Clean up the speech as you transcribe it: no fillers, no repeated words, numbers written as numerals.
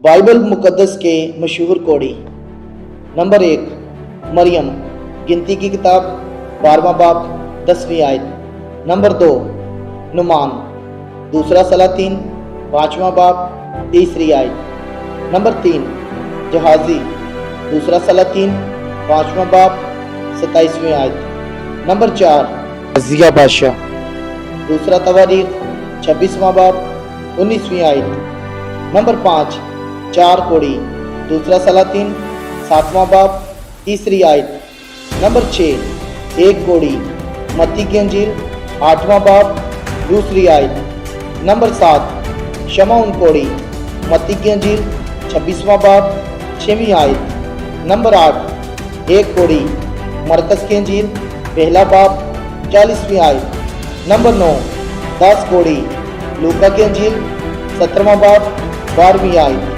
Bible مقدس کے مشہور کوڑی۔ نمبر 1، مریم، گنتی کی کتاب 12واں باب 10ویں آیت۔ نمبر 2، نعمان، دوسرا سلاطین 5واں باب 3 آیت۔ نمبر 3، جہازی، دوسرا سلاطین 5واں باب 27ویں آیت۔ نمبر 4، عزیہ بادشاہ، دوسرا تواریخ 26واں باب 19ویں آیت۔ نمبر 5، 4 کوڑی، دوسرا سلاطین 7واں باب 3 آیت۔ نمبر 6، 1 کوڑی، متی کی انجیل 8واں باب 2 آیت۔ نمبر 7، شمعون کوڑی، متی کی انجیل 26واں باب 6ویں آیت۔ نمبر 8، 1 کوڑی، مرکز کی انجیل 1 باب 40ویں آیت۔ نمبر 9، 10 کوڑی، لوکا کی انجیل 17واں باب 12ویں آیت۔